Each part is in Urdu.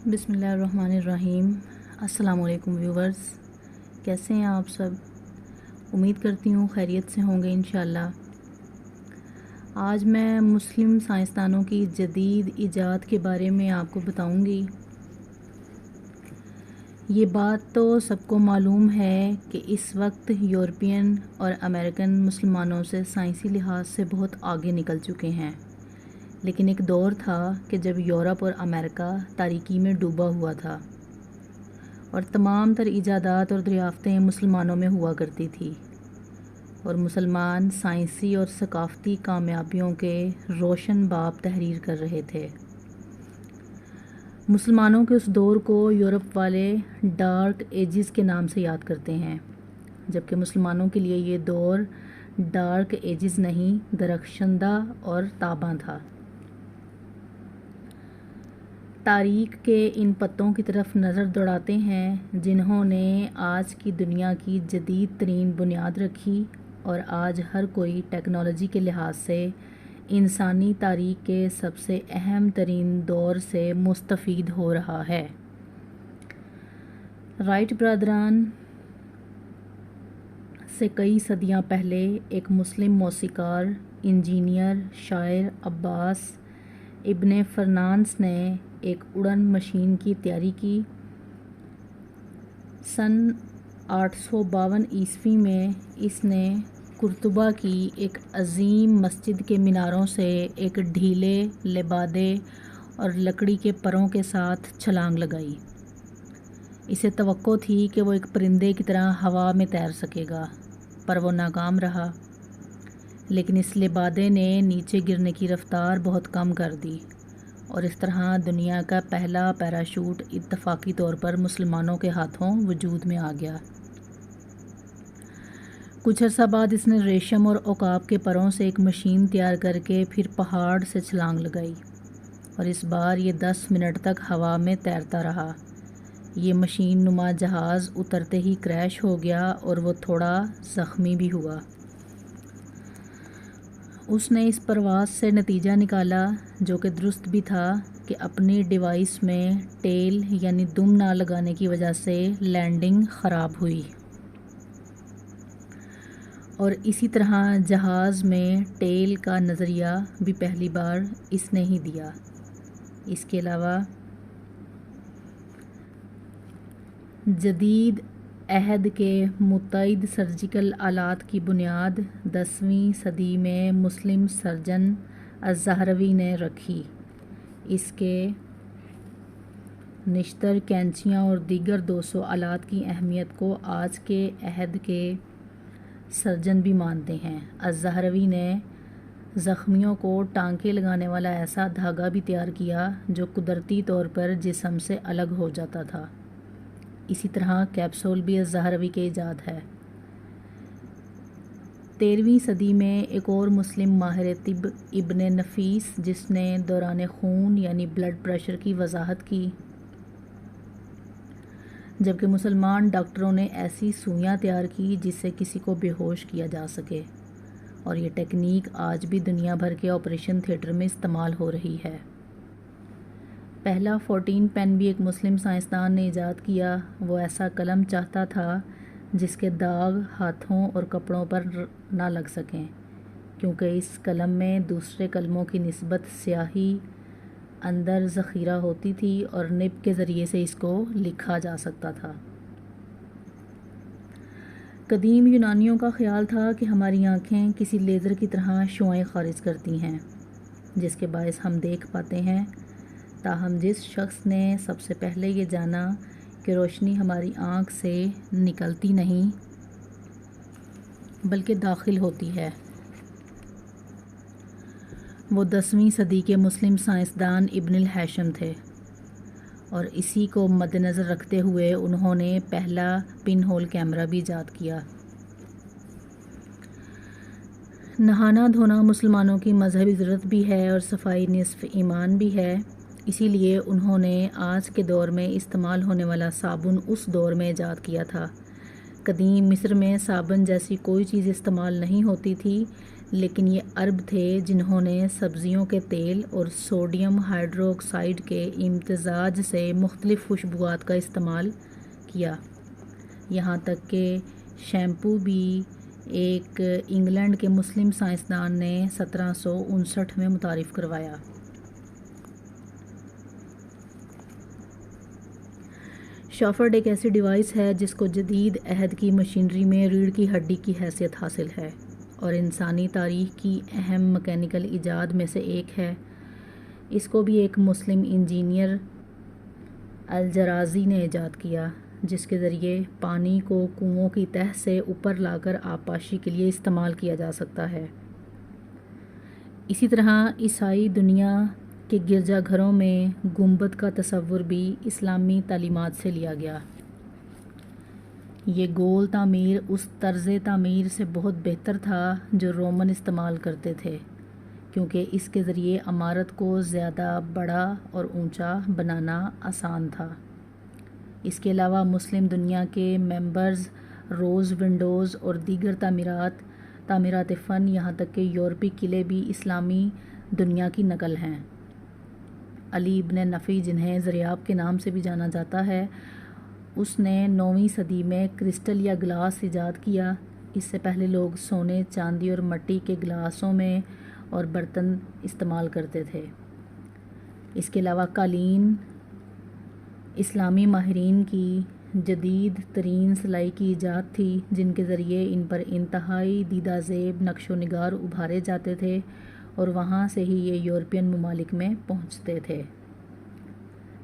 بسم اللہ الرحمن الرحیم۔ السلام علیکم ویورز، کیسے ہیں آپ سب؟ امید کرتی ہوں خیریت سے ہوں گے انشاءاللہ۔ آج میں مسلم سائنسدانوں کی جدید ایجاد کے بارے میں آپ کو بتاؤں گی۔ یہ بات تو سب کو معلوم ہے کہ اس وقت یورپین اور امریکن مسلمانوں سے سائنسی لحاظ سے بہت آگے نکل چکے ہیں، لیکن ایک دور تھا کہ جب یورپ اور امریکہ تاریکی میں ڈوبا ہوا تھا اور تمام تر ایجادات اور دریافتیں مسلمانوں میں ہوا کرتی تھی، اور مسلمان سائنسی اور ثقافتی کامیابیوں کے روشن باب تحریر کر رہے تھے۔ مسلمانوں کے اس دور کو یورپ والے ڈارک ایجز کے نام سے یاد کرتے ہیں، جبکہ مسلمانوں کے لیے یہ دور ڈارک ایجز نہیں، درخشندہ اور تاباں تھا۔ تاریخ کے ان پتوں کی طرف نظر دوڑاتے ہیں جنہوں نے آج کی دنیا کی جدید ترین بنیاد رکھی، اور آج ہر کوئی ٹیکنالوجی کے لحاظ سے انسانی تاریخ کے سب سے اہم ترین دور سے مستفید ہو رہا ہے۔ رائٹ برادران سے کئی صدیاں پہلے ایک مسلم موسیقار، انجینئر، شاعر عباس ابن فرناس نے ایک اڑن مشین کی تیاری کی۔ سن 852 عیسوی میں اس نے قرطبہ کی ایک عظیم مسجد کے میناروں سے ایک ڈھیلے لبادے اور لکڑی کے پروں کے ساتھ چھلانگ لگائی۔ اسے توقع تھی کہ وہ ایک پرندے کی طرح ہوا میں تیر سکے گا، پر وہ ناکام رہا، لیکن اس لبادے نے نیچے گرنے کی رفتار بہت کم کر دی، اور اس طرح دنیا کا پہلا پیراشوٹ اتفاقی طور پر مسلمانوں کے ہاتھوں وجود میں آ گیا۔ کچھ عرصہ بعد اس نے ریشم اور عقاب کے پروں سے ایک مشین تیار کر کے پھر پہاڑ سے چھلانگ لگائی، اور اس بار یہ 10 منٹ تک ہوا میں تیرتا رہا۔ یہ مشین نما جہاز اترتے ہی کریش ہو گیا اور وہ تھوڑا زخمی بھی ہوا۔ اس نے اس پرواز سے نتیجہ نکالا، جو کہ درست بھی تھا، کہ اپنی ڈیوائس میں ٹیل یعنی دم نہ لگانے کی وجہ سے لینڈنگ خراب ہوئی، اور اسی طرح جہاز میں ٹیل کا نظریہ بھی پہلی بار اس نے ہی دیا۔ اس کے علاوہ جدید عہد کے متعدد سرجیکل آلات کی بنیاد 10ویں صدی میں مسلم سرجن الزہروی نے رکھی۔ اس کے نشتر، کینچیاں اور دیگر 200 آلات کی اہمیت کو آج کے عہد کے سرجن بھی مانتے ہیں۔ الزہروی نے زخمیوں کو ٹانکے لگانے والا ایسا دھاگا بھی تیار کیا جو قدرتی طور پر جسم سے الگ ہو جاتا تھا۔ اسی طرح کیپسول بھی الزہروی کی ایجاد ہے۔ 13ویں صدی میں ایک اور مسلم ماہر طب ابن نفیس، جس نے دوران خون یعنی بلڈ پریشر کی وضاحت کی، جبکہ مسلمان ڈاکٹروں نے ایسی سوئیاں تیار کی جس سے کسی کو بے ہوش کیا جا سکے، اور یہ ٹیکنیک آج بھی دنیا بھر کے آپریشن تھیٹر میں استعمال ہو رہی ہے۔ پہلا 14 پین بھی ایک مسلم سائنسدان نے ایجاد کیا۔ وہ ایسا قلم چاہتا تھا جس کے داغ ہاتھوں اور کپڑوں پر نہ لگ سکیں، کیونکہ اس قلم میں دوسرے قلموں کی نسبت سیاہی اندر ذخیرہ ہوتی تھی اور نب کے ذریعے سے اس کو لکھا جا سکتا تھا۔ قدیم یونانیوں کا خیال تھا کہ ہماری آنکھیں کسی لیزر کی طرح شعاعیں خارج کرتی ہیں، جس کے باعث ہم دیکھ پاتے ہیں، تاہم جس شخص نے سب سے پہلے یہ جانا کہ روشنی ہماری آنکھ سے نکلتی نہیں بلکہ داخل ہوتی ہے، وہ 10ویں صدی کے مسلم سائنسدان ابن الہیثم تھے، اور اسی کو مد نظر رکھتے ہوئے انہوں نے پہلا پن ہول کیمرہ بھی ایجاد کیا۔ نہانا دھونا مسلمانوں کی مذہبی ضرورت بھی ہے اور صفائی نصف ایمان بھی ہے، اسی لیے انہوں نے آج کے دور میں استعمال ہونے والا صابن اس دور میں ایجاد کیا تھا۔ قدیم مصر میں صابن جیسی کوئی چیز استعمال نہیں ہوتی تھی، لیکن یہ عرب تھے جنہوں نے سبزیوں کے تیل اور سوڈیم ہائیڈرو آکسائڈ کے امتزاج سے مختلف خوشبوات کا استعمال کیا، یہاں تک کہ شیمپو بھی ایک انگلینڈ کے مسلم سائنسدان نے 1759 میں متعارف کروایا۔ شافٹ ایک ایسی ڈیوائس ہے جس کو جدید عہد کی مشینری میں ریڑھ کی ہڈی کی حیثیت حاصل ہے اور انسانی تاریخ کی اہم مکینیکل ایجاد میں سے ایک ہے۔ اس کو بھی ایک مسلم انجینئر الجرازی نے ایجاد کیا، جس کے ذریعے پانی کو کنووں کی تہہ سے اوپر لا کر آبپاشی کے لیے استعمال کیا جا سکتا ہے۔ اسی طرح عیسائی دنیا کے گرجا گھروں میں گنبد کا تصور بھی اسلامی تعلیمات سے لیا گیا۔ یہ گول تعمیر اس طرز تعمیر سے بہت بہتر تھا جو رومن استعمال کرتے تھے، کیونکہ اس کے ذریعے عمارت کو زیادہ بڑا اور اونچا بنانا آسان تھا۔ اس کے علاوہ مسلم دنیا کے ممبرز روز ونڈوز اور دیگر تعمیرات فن، یہاں تک کہ یورپی قلعے بھی اسلامی دنیا کی نقل ہیں۔ علی ابن نفی، جنہیں زریاب کے نام سے بھی جانا جاتا ہے، اس نے 9ویں صدی میں کرسٹل یا گلاس ایجاد کیا۔ اس سے پہلے لوگ سونے، چاندی اور مٹی کے گلاسوں میں اور برتن استعمال کرتے تھے۔ اس کے علاوہ قالین اسلامی ماہرین کی جدید ترین سلائی کی ایجاد تھی، جن کے ذریعے ان پر انتہائی دیدہ زیب نقش و نگار ابھارے جاتے تھے اور وہاں سے ہی یہ یورپین ممالک میں پہنچتے تھے۔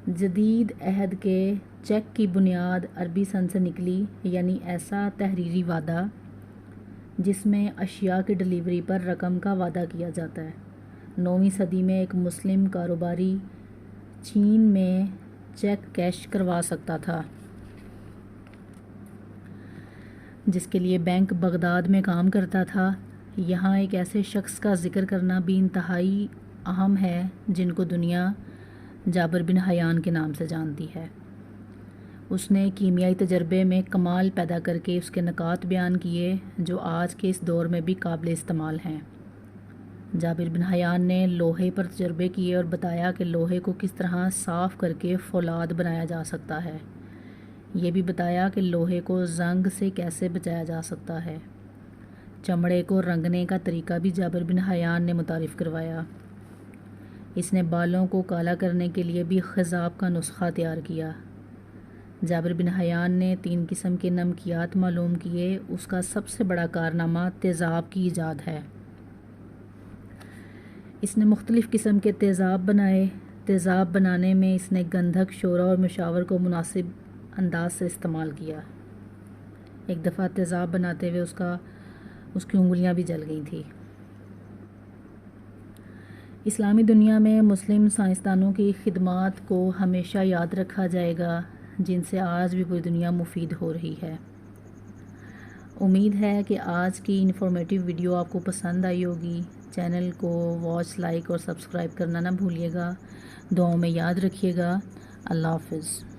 جدید عہد کے چیک کی بنیاد عربی سن سے نکلی، یعنی ایسا تحریری وعدہ جس میں اشیاء کی ڈلیوری پر رقم کا وعدہ کیا جاتا ہے۔ 9ویں صدی میں ایک مسلم کاروباری چین میں چیک کیش کروا سکتا تھا، جس کے لیے بینک بغداد میں کام کرتا تھا۔ یہاں ایک ایسے شخص کا ذکر کرنا بھی انتہائی اہم ہے جن کو دنیا جابر بن حیان کے نام سے جانتی ہے۔ اس نے کیمیائی تجربے میں کمال پیدا کر کے اس کے نکات بیان کیے جو آج کے اس دور میں بھی قابل استعمال ہیں۔ جابر بن حیان نے لوہے پر تجربے کیے اور بتایا کہ لوہے کو کس طرح صاف کر کے فولاد بنایا جا سکتا ہے۔ یہ بھی بتایا کہ لوہے کو زنگ سے کیسے بچایا جا سکتا ہے۔ چمڑے کو رنگنے کا طریقہ بھی جابر بن حیان نے متعارف کروایا۔ اس نے بالوں کو کالا کرنے کے لیے بھی خضاب کا نسخہ تیار کیا۔ جابر بن حیان نے 3 قسم کے نمکیات معلوم کیے۔ اس کا سب سے بڑا کارنامہ تیزاب کی ایجاد ہے۔ اس نے مختلف قسم کے تیزاب بنائے۔ تیزاب بنانے میں اس نے گندھک، شورہ اور مشاور کو مناسب انداز سے استعمال کیا۔ ایک دفعہ تیزاب بناتے ہوئے اس کی انگلیاں بھی جل گئی تھیں۔ اسلامی دنیا میں مسلم سائنسدانوں کی خدمات کو ہمیشہ یاد رکھا جائے گا، جن سے آج بھی پوری دنیا مفید ہو رہی ہے۔ امید ہے کہ آج کی انفارمیٹیو ویڈیو آپ کو پسند آئی ہوگی۔ چینل کو واچ، لائک اور سبسکرائب کرنا نہ بھولیے گا۔ دعاؤں میں یاد رکھیے گا۔ اللہ حافظ۔